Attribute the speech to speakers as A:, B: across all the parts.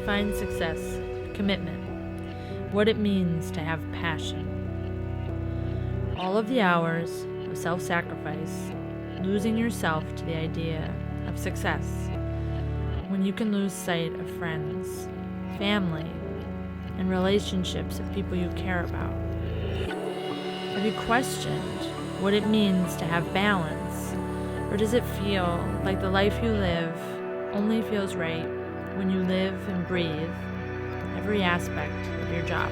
A: define success, commitment, what it means to have passion. All of the hours of self-sacrifice, losing yourself to the idea of success, when you can lose sight of friends, family, and relationships of people you care about. Have you questioned what it means to have balance, or does it feel like the life you live only feels right when you live and breathe every aspect of your job?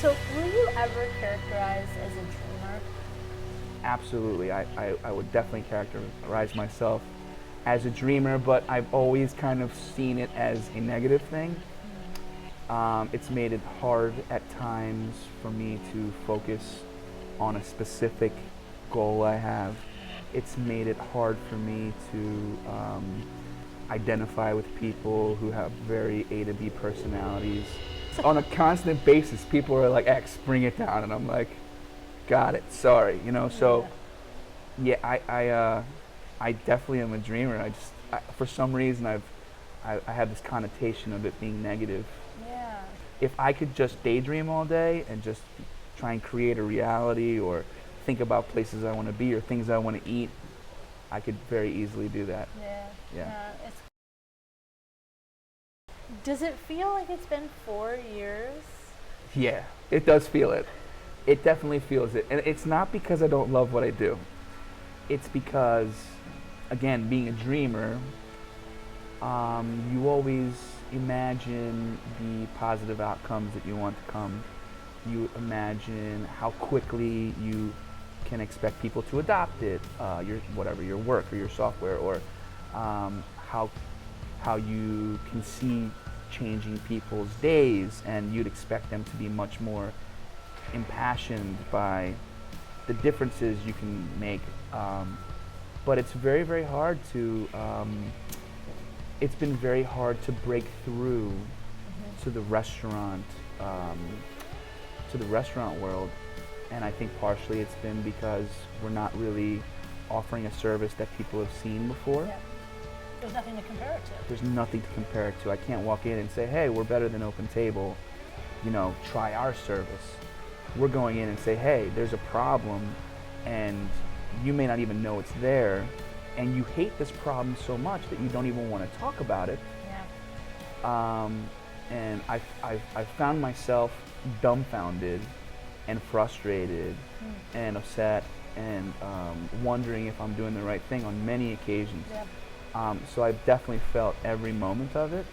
B: So, were you ever characterized as a dreamer?
C: Absolutely. I would definitely characterize myself as a dreamer, but I've always kind of seen it as a negative thing. It's made it hard at times for me to focus on a specific goal I have. It's made it hard for me to identify with people who have very A to B personalities. On a constant basis, people are like, X, bring it down, and I'm like, got it, sorry, you know. So yeah, I definitely am a dreamer. For some reason I have this connotation of it being negative.
B: Yeah.
C: If I could just daydream all day and just try and create a reality or think about places I want to be or things I want to eat, I could very easily do that. Yeah.
B: Does it feel like it's been 4 years?
C: Yeah, it does feel it. It definitely feels it. And it's not because I don't love what I do. It's because, again, being a dreamer, you always imagine the positive outcomes that you want to come. You imagine how quickly you can expect people to adopt it, your work or your software, or how you can see changing people's days, and you'd expect them to be much more impassioned by the differences you can make. But it's very, very hard to, it's been very hard to break through to the restaurant world. And I think partially it's been because we're not really offering a service that people have seen before.
B: Yeah. There's nothing to compare it to.
C: There's nothing to compare it to. I can't walk in and say, hey, we're better than Open Table, you know, try our service. We're going in and say, hey, there's a problem, and you may not even know it's there, and you hate this problem so much that you don't even want to talk about it.
B: Yeah.
C: And I found myself dumbfounded and frustrated and upset and wondering if I'm doing the right thing on many occasions.
B: Yeah.
C: So I've definitely felt every moment of it.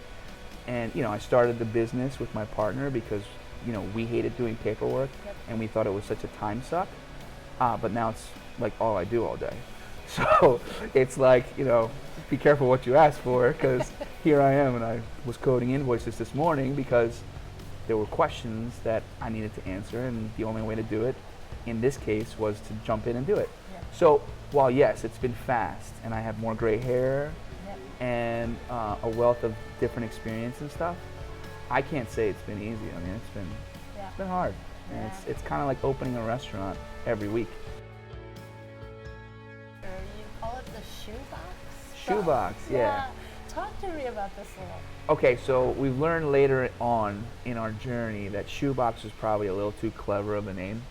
C: And, you know, I started the business with my partner because, you know, we hated doing paperwork and we thought it was such a time suck. But now it's like all I do all day. So it's like, you know, be careful what you ask for, because here I am, and I was coding invoices this morning because there were questions that I needed to answer, and the only way to do it in this case was to jump in and do it.
B: Yeah.
C: So while yes, it's been fast, and I have more gray hair and a wealth of different experience and stuff, I can't say it's been easy. I mean, it's been hard.
B: Yeah.
C: And it's kind of like opening a restaurant every week.
B: You call it the Chouxbox?
C: Chouxbox, yeah.
B: Talk to me about this a little.
C: Okay, so we've learned later on in our journey that Chouxbox was probably a little too clever of a name.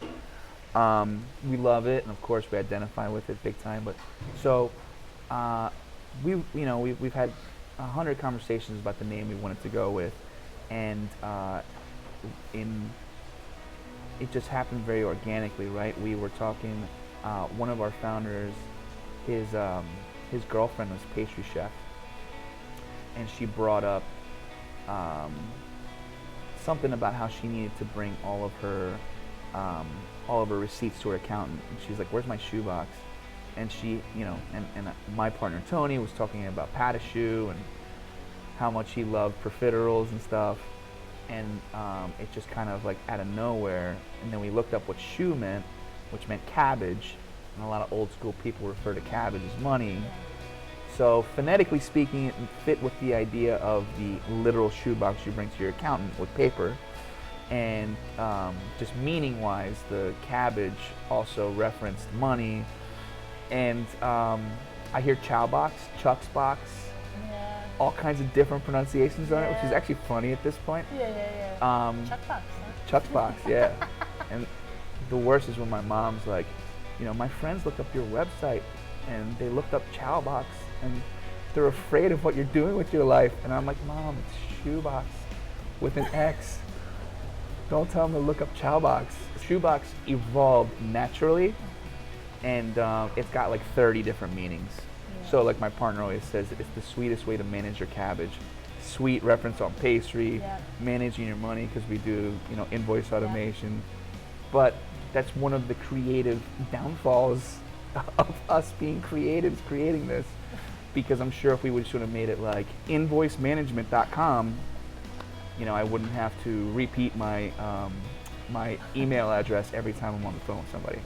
C: We love it, and of course we identify with it big time. But so we've had 100 conversations about the name we wanted to go with, and it just happened very organically, right? We were talking. One of our founders, his girlfriend was a pastry chef, and she brought up something about how she needed to bring all of her receipts to her accountant. And she's like, "Where's my shoebox?" And she, and my partner Tony was talking about pâte à choux and how much he loved profiteroles and stuff. and it just kind of like out of nowhere. And then we looked up what shoe meant, which meant cabbage, and a lot of old school people refer to cabbage as money. So phonetically speaking, it fit with the idea of the literal shoebox you bring to your accountant with paper. And just meaning-wise, the cabbage also referenced money. And I hear Chouxbox, Chouxbox, all kinds of different pronunciations on it, which is actually funny at this point.
B: Chouxbox. Huh?
C: Chouxbox, yeah. And the worst is when my mom's like, you know, my friends looked up your website and they looked up Chouxbox and they're afraid of what you're doing with your life. And I'm like, Mom, it's shoebox with an X. Don't tell them to look up Chouxbox. Shoebox evolved naturally, and it's got like 30 different meanings. So like my partner always says, it's the sweetest way to manage your cabbage. Sweet reference on pastry, managing your money because we do, you know, invoice automation. But that's one of the creative downfalls of us being creatives creating this, because I'm sure if we would should have made it like invoicemanagement.com, you know, I wouldn't have to repeat my my email address every time I'm on the phone with somebody.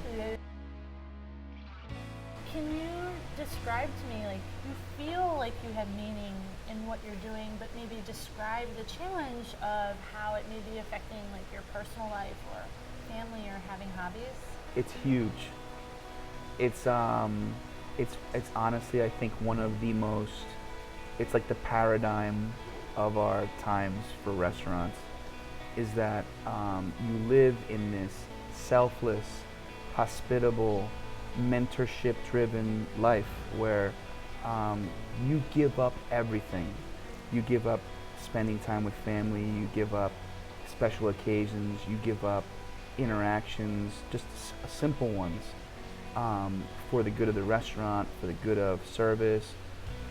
B: Can you describe to me, like, you feel like you have meaning in what you're doing, but maybe describe the challenge of how it may be affecting like your personal life or family or having hobbies?
C: It's huge. It's honestly, I think, one of the most, it's like the paradigm of our times for restaurants, is that you live in this selfless, hospitable, mentorship-driven life where you give up everything. You give up spending time with family, you give up special occasions, you give up interactions, just simple ones, for the good of the restaurant, for the good of service.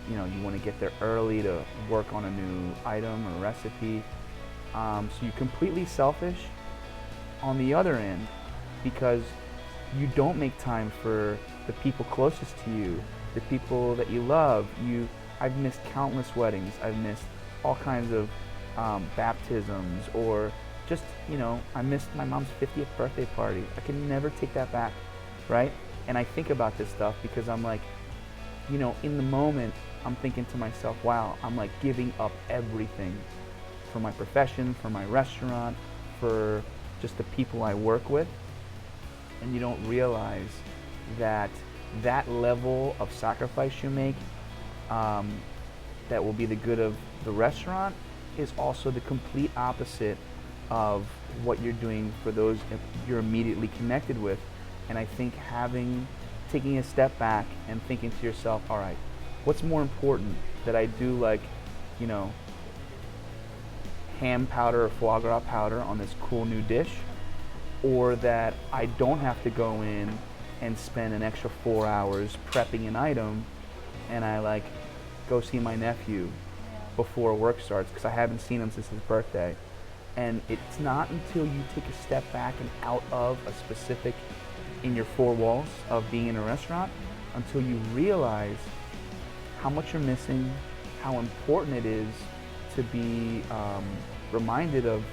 C: You know, you want to get there early to work on a new item or recipe. So you're completely selfish on the other end because you don't make time for the people closest to you, the people that you love. I've missed countless weddings. I've missed all kinds of baptisms, or just, you know, I missed my mom's 50th birthday party. I can never take that back, right? And I think about this stuff because I'm like, you know, in the moment, I'm thinking to myself, wow, I'm like giving up everything for my profession, for my restaurant, for just the people I work with. And you don't realize that that level of sacrifice you make, that will be the good of the restaurant, is also the complete opposite of what you're doing for those you're immediately connected with. And I think taking a step back and thinking to yourself, all right, what's more important, that I do, like, you know, ham powder or foie gras powder on this cool new dish, or that I don't have to go in and spend an extra 4 hours prepping an item and I like go see my nephew before work starts because I haven't seen him since his birthday. And it's not until you take a step back and out of a specific, in your four walls of being in a restaurant, until you realize how much you're missing, how important it is to be reminded of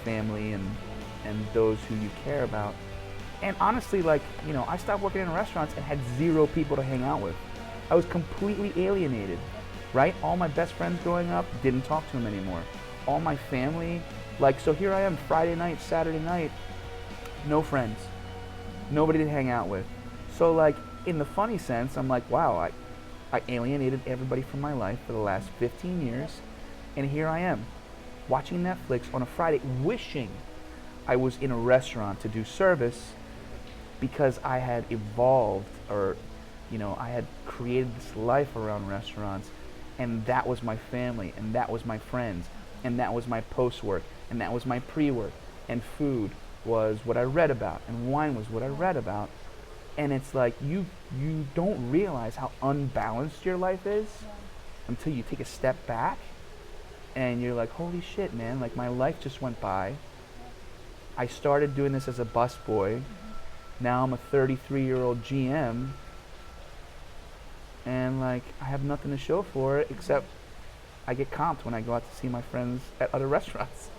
C: family and those who you care about. And honestly, like, you know, I stopped working in restaurants and had 0 people to hang out with. I was completely alienated, right? All my best friends growing up, didn't talk to them anymore. All my family, like, so here I am, Friday night, Saturday night, no friends, nobody to hang out with. So like, in the funny sense, I'm like, wow, I alienated everybody from my life for the last 15 years, and here I am, watching Netflix on a Friday, wishing I was in a restaurant to do service, because I had evolved, or, you know, I had created this life around restaurants, and that was my family, and that was my friends, and that was my post-work, and that was my pre-work, and food was what I read about, and wine was what I read about. And it's like, you don't realize how unbalanced your life is until you take a step back, and you're like, holy shit, man, like, my life just went by. I started doing this as a busboy. Now I'm a 33-year-old GM, and like, I have nothing to show for it except I get comped when I go out to see my friends at other restaurants.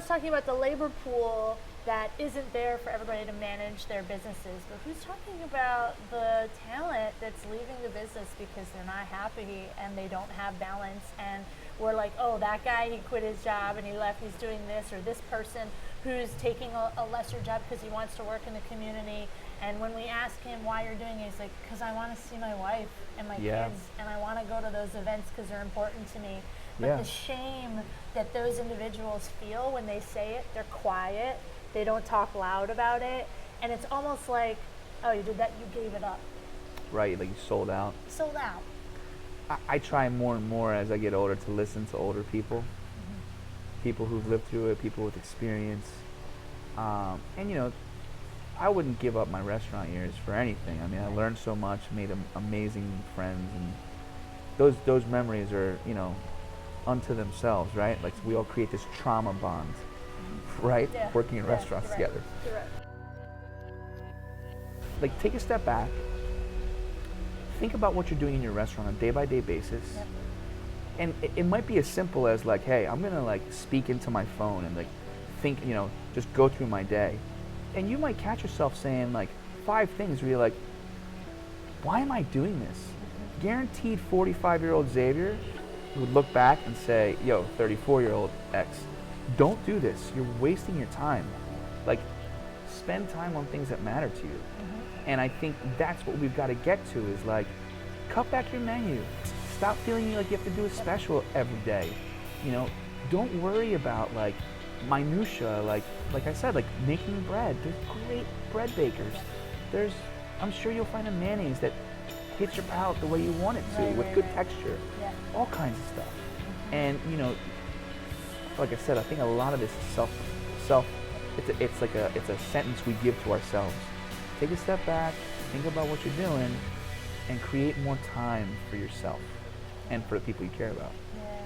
B: talking about the labor pool that isn't there for everybody to manage their businesses, but who's talking about the talent that's leaving the business because they're not happy and they don't have balance, and we're like, oh, that guy, he quit his job and he left, he's doing this, or this person who's taking a lesser job because he wants to work in the community, and when we ask him why you're doing it, he's like, because I want to see my wife and my kids, and I want to go to those events because they're important to me. But the shame that those individuals feel when they say it, they're quiet, they don't talk loud about it, and it's almost like, oh, you did that, you gave it up.
C: Right, like you sold out.
B: Sold out.
C: I try more and more as I get older to listen to older people, people who've lived through it, people with experience. And you know, I wouldn't give up my restaurant years for anything. I mean, I learned so much, made amazing friends, and those memories are, you know, unto themselves, right? Like we all create this trauma bond, right?
B: Yeah.
C: Working in restaurants together. Like take a step back, think about what you're doing in your restaurant on a day-by-day basis. And it might be as simple as like, hey, I'm gonna like speak into my phone and like think, you know, just go through my day. And you might catch yourself saying like 5 things where you're like, why am I doing this? Guaranteed 45-year-old Xavier would look back and say, yo, 34-year-old X, don't do this. You're wasting your time. Like, spend time on things that matter to you. And I think that's what we've got to get to is like, cut back your menu. Stop feeling like you have to do a special every day. You know, don't worry about like minutia, like I said, like making bread. There's great bread bakers. I'm sure you'll find a mayonnaise that hits your palate the way you want it to, with good texture. All kinds of stuff. And you know, like I said, I think a lot of this is it's a sentence we give to ourselves. Take a step back, think about what you're doing, and create more time for yourself and for the people you care about.
B: Yeah.